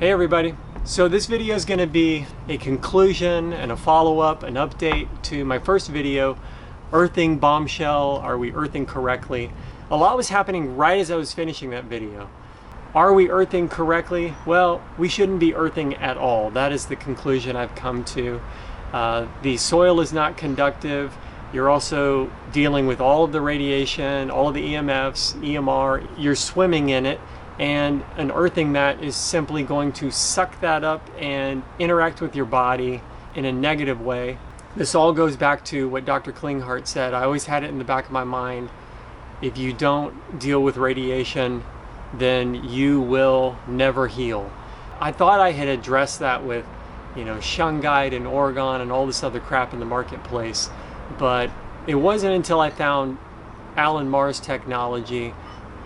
Hey everybody. So this video is going to be a conclusion and a follow-up, an update to my first video, Earthing Bombshell, Are We Earthing Correctly? A lot was happening right as I was finishing that video. Are we earthing correctly? Well, we shouldn't be earthing at all. That is the conclusion I've come to. The soil is not conductive. You're also dealing with all of the radiation, all of the EMFs, EMR. You're swimming in it. And an earthing mat is simply going to suck that up and interact with your body in a negative way. This all goes back to what Dr. Klinghardt said. I always had it in the back of my mind. If you don't deal with radiation, then you will never heal. I thought I had addressed that with, shungite and orgone and all this other crap in the marketplace. But it wasn't until I found Alan Marr's technology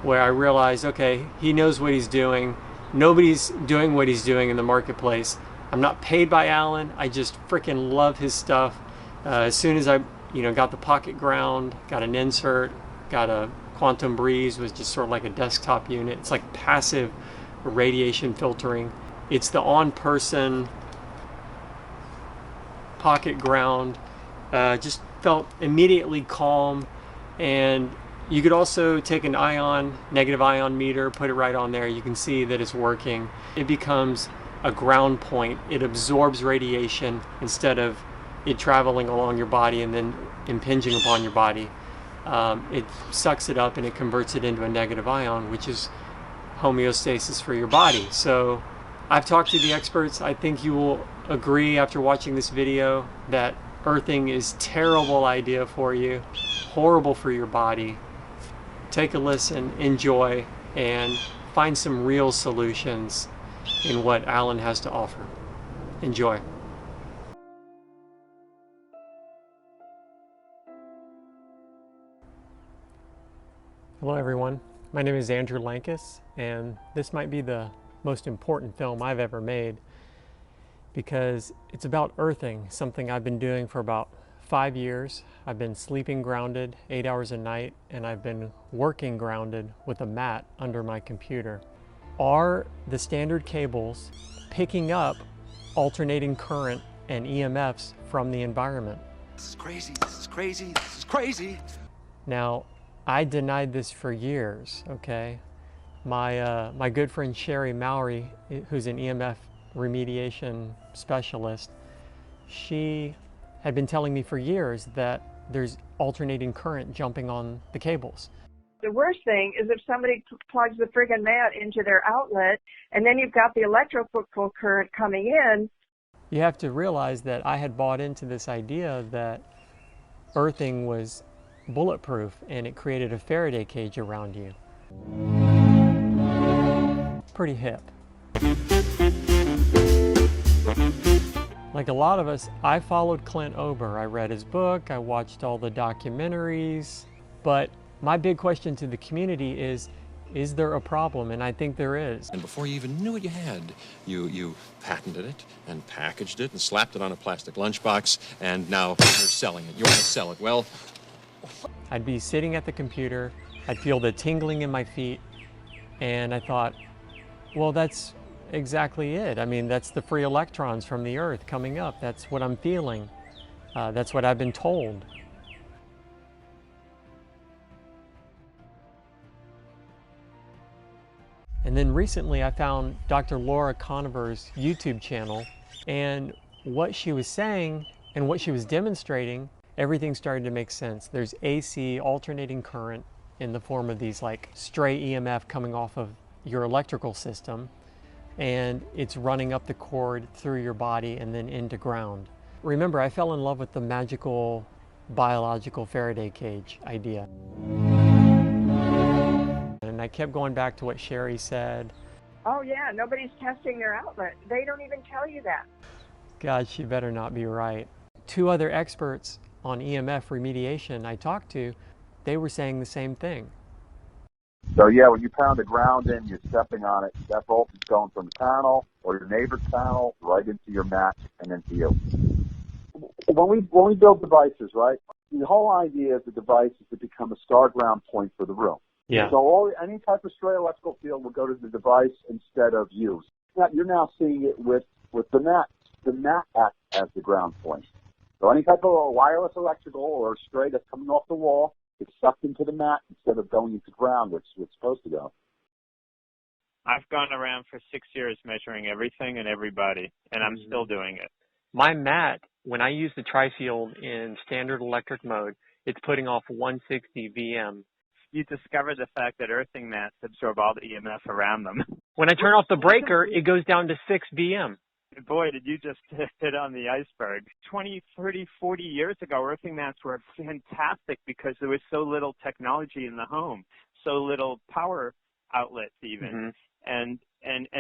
where I realized, okay, he knows what he's doing. Nobody's doing what he's doing in the marketplace. I'm not paid by Alan. I just freaking love his stuff. As soon as I, got the pocket ground, got an insert, got a Quantum Breeze, was just sort of like a desktop unit. It's like passive radiation filtering. It's the on-person pocket ground. Just felt immediately calm. And you could also take an negative ion meter, put it right on there. You can see that it's working. It becomes a ground point. It absorbs radiation instead of it traveling along your body and then impinging upon your body. It sucks it up and it converts it into a negative ion, which is homeostasis for your body. So I've talked to the experts. I think you will agree after watching this video that earthing is a terrible idea for you, horrible for your body. Take a listen, enjoy, and find some real solutions in what Alan has to offer. Enjoy. Hello everyone, my name is Andrew Lankus, and this might be the most important film I've ever made because it's about earthing, something I've been doing for about 5 years. I've been sleeping grounded 8 hours a night, and I've been working grounded with a mat under my computer. Are the standard cables picking up alternating current and EMFs from the environment? This is crazy, this is crazy, this is crazy. Now, I denied this for years, okay? My good friend Sherry Mowry, who's an EMF remediation specialist, she had been telling me for years that there's alternating current jumping on the cables. The worst thing is if somebody plugs the friggin' mat into their outlet and then you've got the electrical current coming in. You have to realize that I had bought into this idea that earthing was bulletproof and it created a Faraday cage around you. Pretty hip. Like a lot of us, I followed Clint Ober. I read his book, I watched all the documentaries, but my big question to the community is there a problem? And I think there is. And before you even knew what you had, you patented it and packaged it and slapped it on a plastic lunchbox, and now you're selling it. You want to sell it. Well, I'd be sitting at the computer, I'd feel the tingling in my feet, and I thought, well, that's exactly it. I mean, that's the free electrons from the earth coming up. That's what I'm feeling. That's what I've been told. And then recently I found Dr. Laura Conover's YouTube channel, and what she was saying and what she was demonstrating, everything started to make sense. There's AC, alternating current, in the form of these like stray EMF coming off of your electrical system, and it's running up the cord through your body and then into ground. Remember, I fell in love with the magical biological Faraday cage idea. And I kept going back to what Sherry said. Oh yeah, nobody's testing their outlet. They don't even tell you that. God, she better not be right. 2 other experts on EMF remediation I talked to, they were saying the same thing. So yeah, when you pound the ground in, you're stepping on it. That voltage is going from the panel or your neighbor's panel right into your mat and into you. When we build devices, right, the whole idea of the device is to become a star ground point for the room. Yeah. So any type of stray electrical field will go to the device instead of you. You're now seeing it with the mat. The mat acts as the ground point. So any type of wireless electrical or stray that's coming off the wall, it's sucked into the mat instead of going into ground, which it's supposed to go. I've gone around for 6 years measuring everything and everybody, and I'm still doing it. My mat, when I use the tri-field in standard electric mode, it's putting off 160 VM. You discover the fact that earthing mats absorb all the EMF around them. When I turn off the breaker, it goes down to 6 VM. Boy, did you just hit on the iceberg. 20, 30, 40 years ago, earthing mats were fantastic because there was so little technology in the home, so little power outlets even. And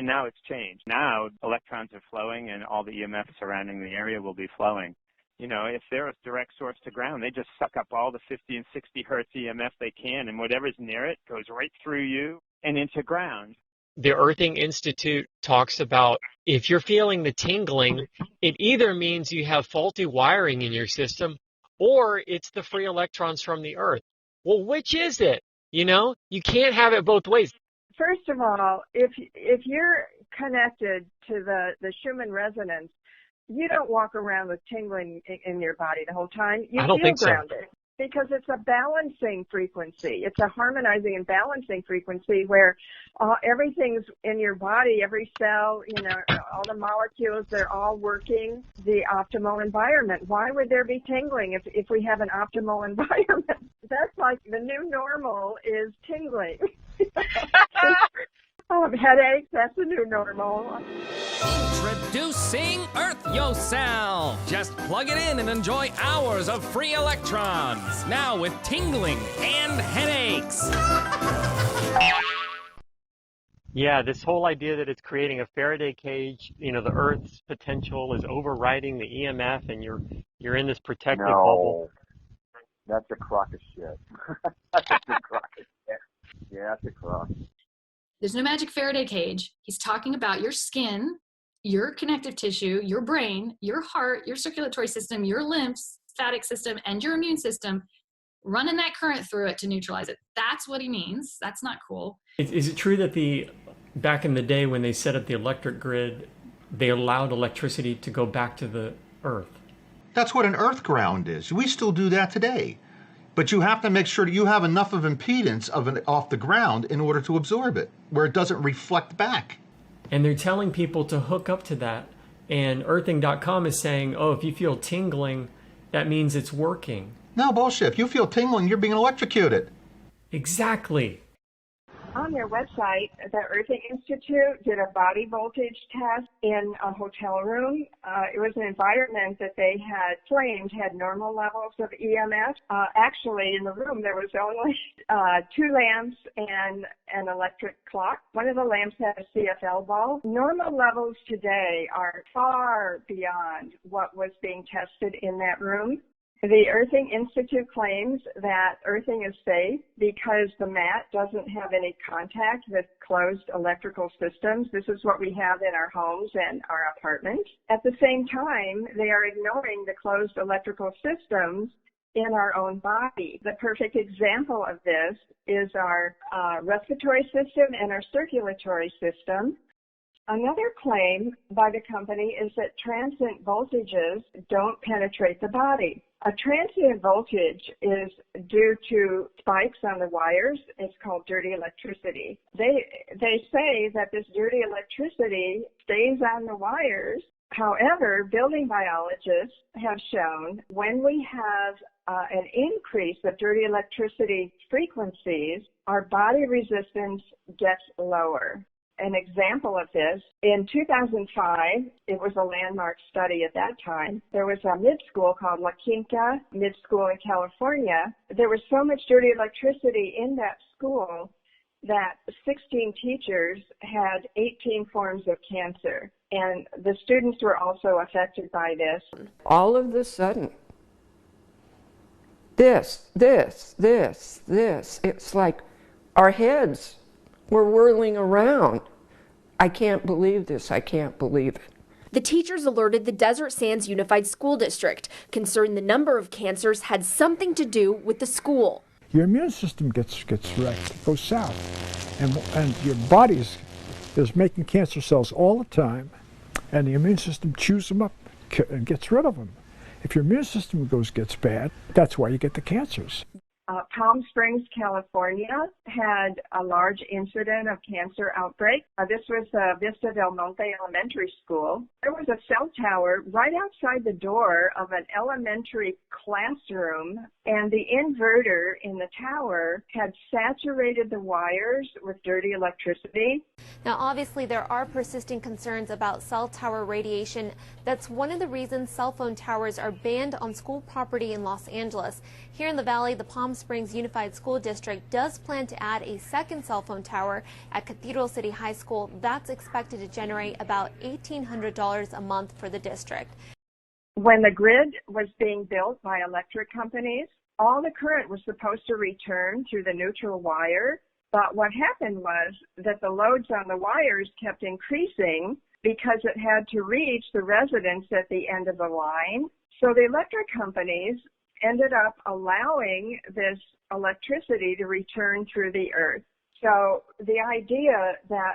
now it's changed. Now electrons are flowing and all the EMF surrounding the area will be flowing. You know, if they're a direct source to ground, they just suck up all the 50 and 60 hertz EMF they can, and whatever's near it goes right through you and into ground. The Earthing Institute talks about if you're feeling the tingling, it either means you have faulty wiring in your system or it's the free electrons from the Earth. Well, which is it? You know, you can't have it both ways. First of all, if you're connected to the Schumann resonance, you don't walk around with tingling in your body the whole time. You I don't feel think so. grounded. Because it's a balancing frequency. It's a harmonizing and balancing frequency where everything's in your body, every cell, you know, all the molecules, they're all working the optimal environment. Why would there be tingling if we have an optimal environment? That's like the new normal is tingling. Headaches, that's the new normal. Introducing Earth Yourself. Just plug it in and enjoy hours of free electrons. Now with tingling and headaches. Yeah, this whole idea that it's creating a Faraday cage, you know, the Earth's potential is overriding the EMF and you're in this protective bubble. That's a crock of shit. That's a crock of shit. Yeah, that's a crock. There's no magic Faraday cage. He's talking about your skin, your connective tissue, your brain, your heart, your circulatory system, your lymphatic system, and your immune system, running that current through it to neutralize it. That's what he means. That's not cool. Is it true that back in the day when they set up the electric grid, they allowed electricity to go back to the Earth? That's what an earth ground is. We still do that today. But you have to make sure that you have enough of impedance off the ground in order to absorb it, where it doesn't reflect back. And they're telling people to hook up to that. And earthing.com is saying, oh, if you feel tingling, that means it's working. No, bullshit. If you feel tingling, you're being electrocuted. Exactly. On their website, the Earthing Institute did a body voltage test in a hotel room. It was an environment that they had claimed had normal levels of EMF. Actually, in the room, there was only 2 lamps and an electric clock. One of the lamps had a CFL bulb. Normal levels today are far beyond what was being tested in that room. The Earthing Institute claims that earthing is safe because the mat doesn't have any contact with closed electrical systems. This is what we have in our homes and our apartments. At the same time, they are ignoring the closed electrical systems in our own body. The perfect example of this is our respiratory system and our circulatory system. Another claim by the company is that transient voltages don't penetrate the body. A transient voltage is due to spikes on the wires. It's called dirty electricity. They say that this dirty electricity stays on the wires. However, building biologists have shown when we have an increase of dirty electricity frequencies, our body resistance gets lower. An example of this, in 2005, it was a landmark study at that time. There was a mid-school called La Quinta Mid-School in California. There was so much dirty electricity in that school that 16 teachers had 18 forms of cancer. And the students were also affected by this. All of a sudden, this, it's like our heads were whirling around. I can't believe this. I can't believe it. The teachers alerted the Desert Sands Unified School District, concerned the number of cancers had something to do with the school. Your immune system gets wrecked, goes south, and your body's is making cancer cells all the time, and the immune system chews them up and gets rid of them. If your immune system gets bad, that's why you get the cancers. Palm Springs, California had a large incident of cancer outbreak. This was Vista del Monte Elementary School. There was a cell tower right outside the door of an elementary classroom, and the inverter in the tower had saturated the wires with dirty electricity. Now, obviously, there are persisting concerns about cell tower radiation. That's one of the reasons cell phone towers are banned on school property in Los Angeles. Here in the Valley, the Palm Springs Unified School District does plan to add a second cell phone tower at Cathedral City High School. That's expected to generate about $1,800 a month for the district. When the grid was being built by electric companies, all the current was supposed to return through the neutral wire. But what happened was that the loads on the wires kept increasing because it had to reach the residents at the end of the line. So the electric companies ended up allowing this electricity to return through the earth. So the idea that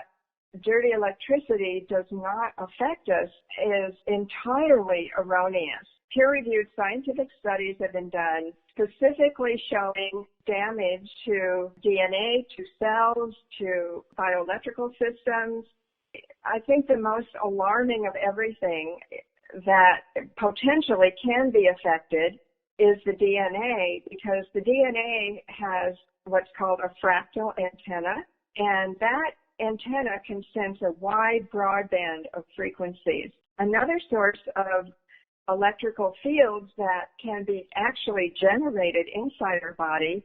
dirty electricity does not affect us is entirely erroneous. Peer-reviewed scientific studies have been done specifically showing damage to DNA, to cells, to bioelectrical systems. I think the most alarming of everything that potentially can be affected is the DNA, because the DNA has what's called a fractal antenna, and that antenna can sense a wide, broad band of frequencies. Another source of electrical fields that can be actually generated inside our body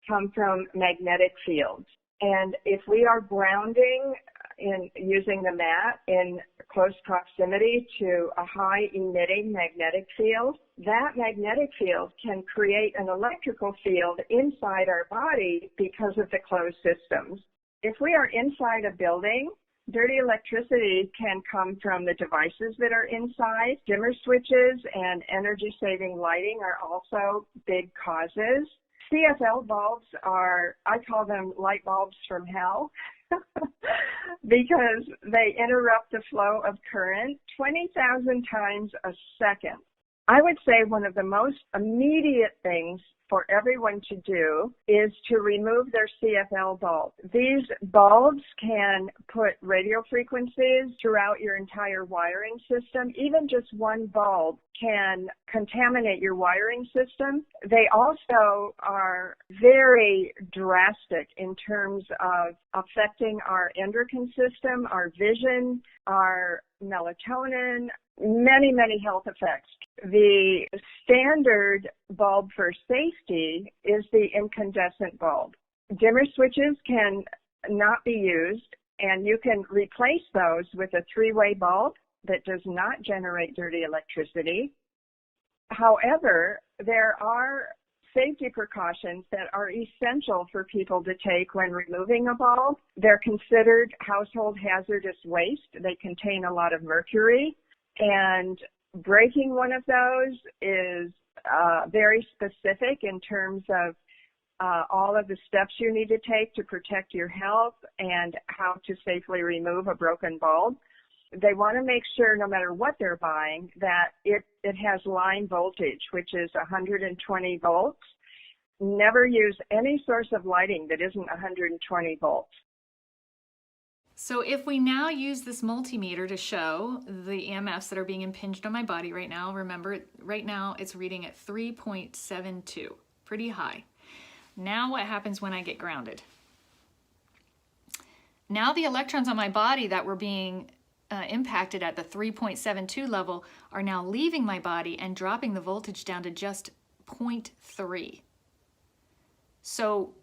come from magnetic fields. And if we are grounding in using the mat in close proximity to a high emitting magnetic field, that magnetic field can create an electrical field inside our body because of the closed systems. If we are inside a building, dirty electricity can come from the devices that are inside. Dimmer switches and energy-saving lighting are also big causes. CFL bulbs are, I call them light bulbs from hell, because they interrupt the flow of current 20,000 times a second. I would say one of the most immediate things for everyone to do is to remove their CFL bulb. These bulbs can put radio frequencies throughout your entire wiring system. Even just one bulb can contaminate your wiring system. They also are very drastic in terms of affecting our endocrine system, our vision, our melatonin, many, many health effects. The standard bulb for safety is the incandescent bulb. Dimmer switches can not be used, and you can replace those with a three-way bulb that does not generate dirty electricity. However, there are safety precautions that are essential for people to take when removing a bulb. They're considered household hazardous waste. They contain a lot of mercury, and breaking one of those is very specific in terms of all of the steps you need to take to protect your health and how to safely remove a broken bulb. They want to make sure, no matter what they're buying, that it has line voltage, which is 120 volts. Never use any source of lighting that isn't 120 volts. So if we now use this multimeter to show the EMFs that are being impinged on my body right now, remember, right now it's reading at 3.72, pretty high. Now what happens when I get grounded? Now the electrons on my body that were being impacted at the 3.72 level are now leaving my body and dropping the voltage down to just 0.3. So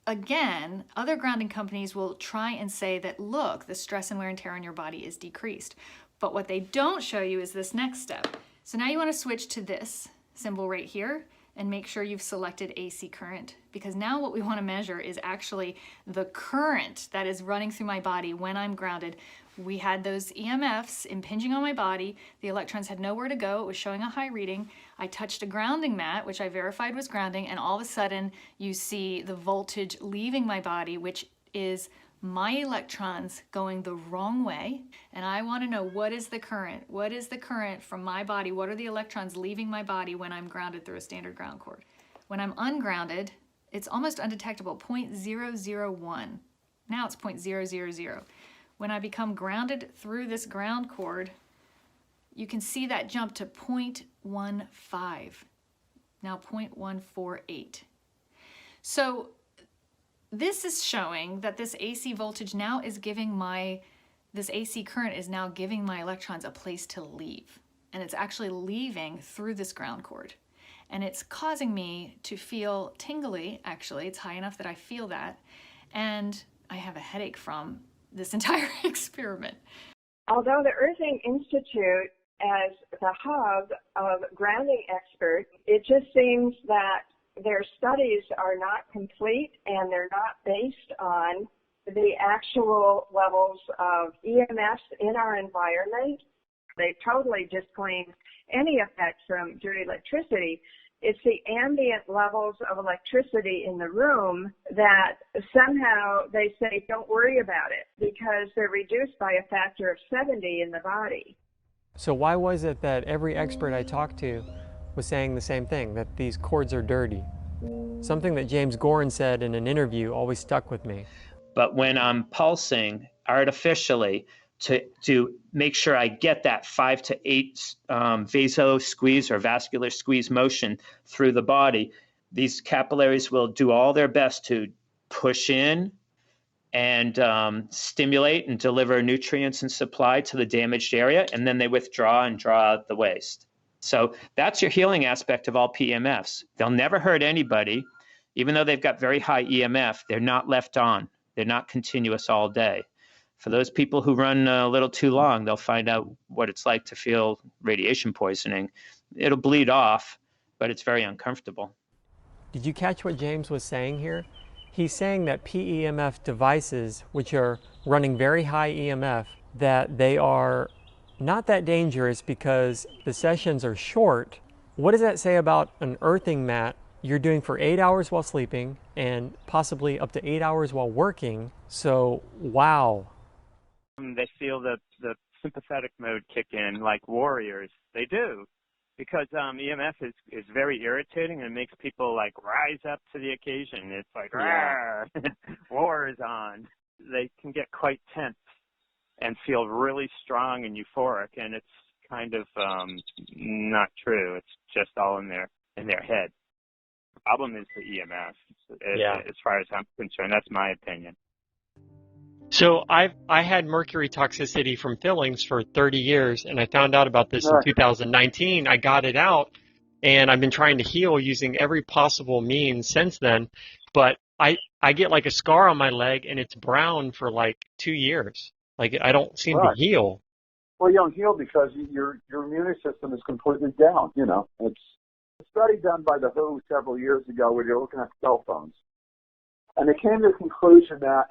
again, other grounding companies will try and say that, look, the stress and wear and tear on your body is decreased. But what they don't show you is this next step. So now you want to switch to this symbol right here and make sure you've selected AC current, because now what we want to measure is actually the current that is running through my body when I'm grounded. We had those EMFs impinging on my body. The electrons had nowhere to go. It was showing a high reading. I touched a grounding mat, which I verified was grounding, and all of a sudden you see the voltage leaving my body, which is my electrons going the wrong way, and I want to know what is the current? What is the current from my body? What are the electrons leaving my body when I'm grounded through a standard ground cord? When I'm ungrounded, it's almost undetectable, 0.001. Now it's 0.000. When I become grounded through this ground cord, you can see that jump to 0.15, now 0.148. So this is showing that this AC voltage now is giving this AC current is now giving my electrons a place to leave. And it's actually leaving through this ground cord. And it's causing me to feel tingly, actually. It's high enough that I feel that. And I have a headache from this entire experiment. Although the Earthing Institute, as the hub of grounding experts, it just seems that their studies are not complete and they're not based on the actual levels of EMFs in our environment. They totally disclaim any effect from dirty electricity. It's the ambient levels of electricity in the room that somehow they say don't worry about it because they're reduced by a factor of 70 in the body. So why was it that every expert I talked to was saying the same thing, that these cords are dirty? Something that James Gorin said in an interview always stuck with me. But when I'm pulsing artificially to make sure I get that 5 to 8 vaso squeeze or vascular squeeze motion through the body, these capillaries will do all their best to push in and stimulate and deliver nutrients and supply to the damaged area, and then they withdraw and draw out the waste. So that's your healing aspect of all PEMFs. They'll never hurt anybody. Even though they've got very high EMF, they're not left on. They're not continuous all day. For those people who run a little too long, they'll find out what it's like to feel radiation poisoning. It'll bleed off, but it's very uncomfortable. Did you catch what James was saying here? He's saying that PEMF devices, which are running very high EMF, that they are not that dangerous because the sessions are short. What does that say about an earthing mat you're doing for 8 hours while sleeping and possibly up to 8 hours while working? So, wow. They feel the sympathetic mode kick in like warriors. They do. Because EMF is very irritating and makes people like rise up to the occasion. It's like, yeah. War is on. They can get quite tense and feel really strong and euphoric, and it's kind of not true. It's just all in their head. The problem is the EMF, as far as I'm concerned. That's my opinion. So I had mercury toxicity from fillings for 30 years, and I found out about this in 2019. I got it out, and I've been trying to heal using every possible means since then. But I get like a scar on my leg, and it's brown for like 2 years. Like I don't seem to heal. Well, you don't heal because your immune system is completely down. You know, it's a study done by the WHO several years ago where they were looking at cell phones, and they came to the conclusion that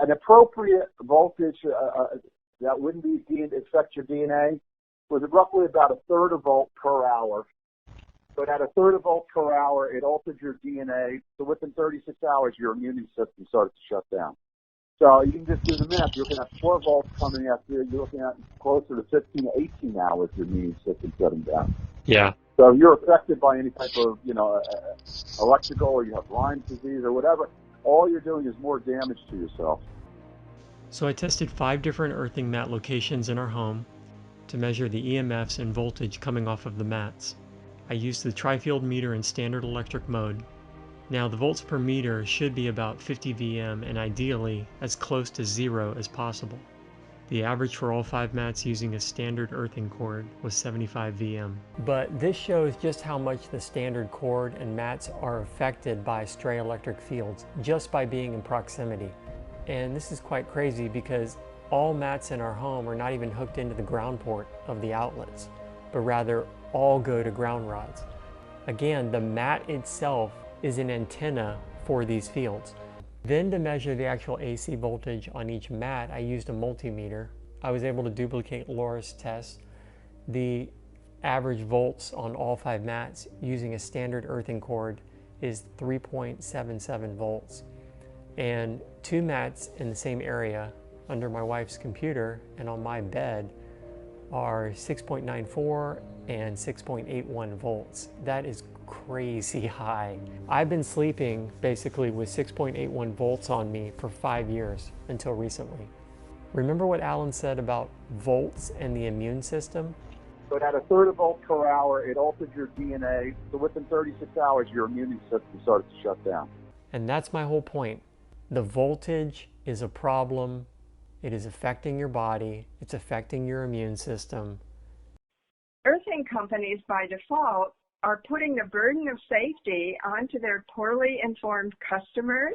an appropriate voltage that wouldn't affect your DNA was roughly about 1/3 volt per hour. But at 1/3 volt per hour, it altered your DNA. So within 36 hours, your immune system started to shut down. So you can just do the math. You're looking at 4 volts coming after you. You're looking at closer to 15 to 18 hours your immune system shutting down. Yeah. So if you're affected by any type of, electrical, or you have Lyme's disease or whatever, all you're doing is more damage to yourself. So I tested 5 different earthing mat locations in our home to measure the EMFs and voltage coming off of the mats. I used the tri-field meter in standard electric mode. Now the volts per meter should be about 50 VM and ideally as close to 0 as possible. The average for all 5 mats using a standard earthing cord was 75 VM. But this shows just how much the standard cord and mats are affected by stray electric fields just by being in proximity. And this is quite crazy because all mats in our home are not even hooked into the ground port of the outlets, but rather all go to ground rods. Again, the mat itself is an antenna for these fields. Then to measure the actual AC voltage on each mat, I used a multimeter. I was able to duplicate Laura's test. The average volts on all 5 mats using a standard earthing cord is 3.77 volts. and 2 mats in the same area under my wife's computer and on my bed are 6.94 and 6.81 volts. That is crazy high. I've been sleeping basically with 6.81 volts on me for 5 years until recently. Remember what Alan said about volts and the immune system? But at a third of volt per hour, it altered your DNA. So within 36 hours, your immune system started to shut down. And that's my whole point. The voltage is a problem. It is affecting your body. It's affecting your immune system. Earthing companies, by default, are putting the burden of safety onto their poorly informed customers.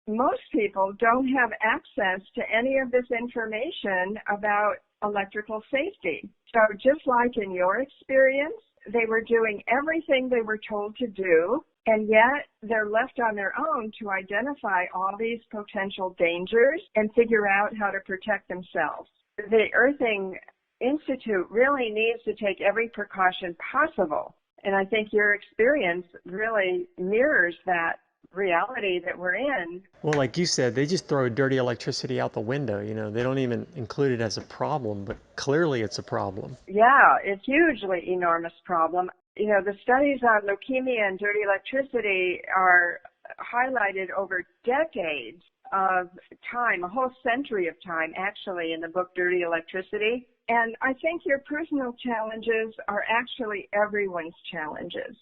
Most people don't have access to any of this information about electrical safety. So just like in your experience, they were doing everything they were told to do, and yet they're left on their own to identify all these potential dangers and figure out how to protect themselves. The Earthing Institute really needs to take every precaution possible, and I think your experience really mirrors that reality that we're in. Well, like you said, they just throw dirty electricity out the window. You know, they don't even include it as a problem, but clearly it's a problem. Yeah, it's hugely enormous problem. You know, the studies on leukemia and dirty electricity are highlighted over decades of time, a whole century of time, actually, in the book Dirty Electricity. And I think your personal challenges are actually everyone's challenges.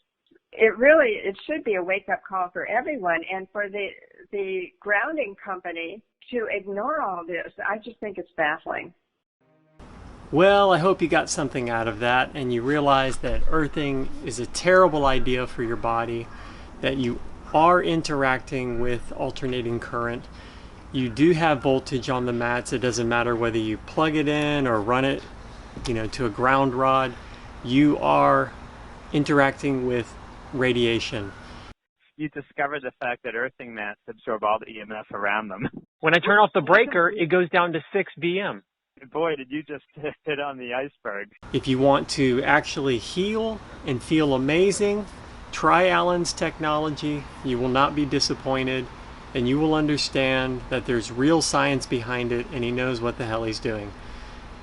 It should be a wake-up call for everyone, and for the grounding company to ignore all this, I just think it's baffling. Well, I hope you got something out of that and you realize that earthing is a terrible idea for your body, that you are interacting with alternating current. You do have voltage on the mats. It doesn't matter whether you plug it in or run it, you know, to a ground rod. You are interacting with radiation. You discover the fact that earthing mats absorb all the EMF around them. When I turn off the breaker, it goes down to 6 BM. Boy, did you just hit on the iceberg. If you want to actually heal and feel amazing, try Alan's technology. You will not be disappointed, and you will understand that there's real science behind it, and he knows what the hell he's doing.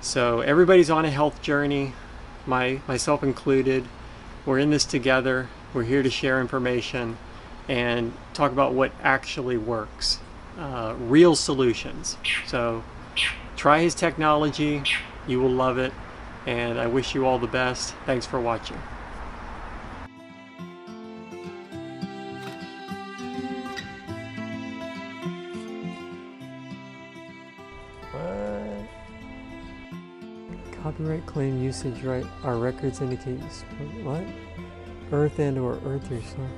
So everybody's on a health journey, myself included. We're in this together. We're here to share information and talk about what actually works. Real solutions. So try his technology. You will love it. And I wish you all the best. Thanks for watching. What? Copyright claim usage right. Our records indicate what? Earth and or earth yourself.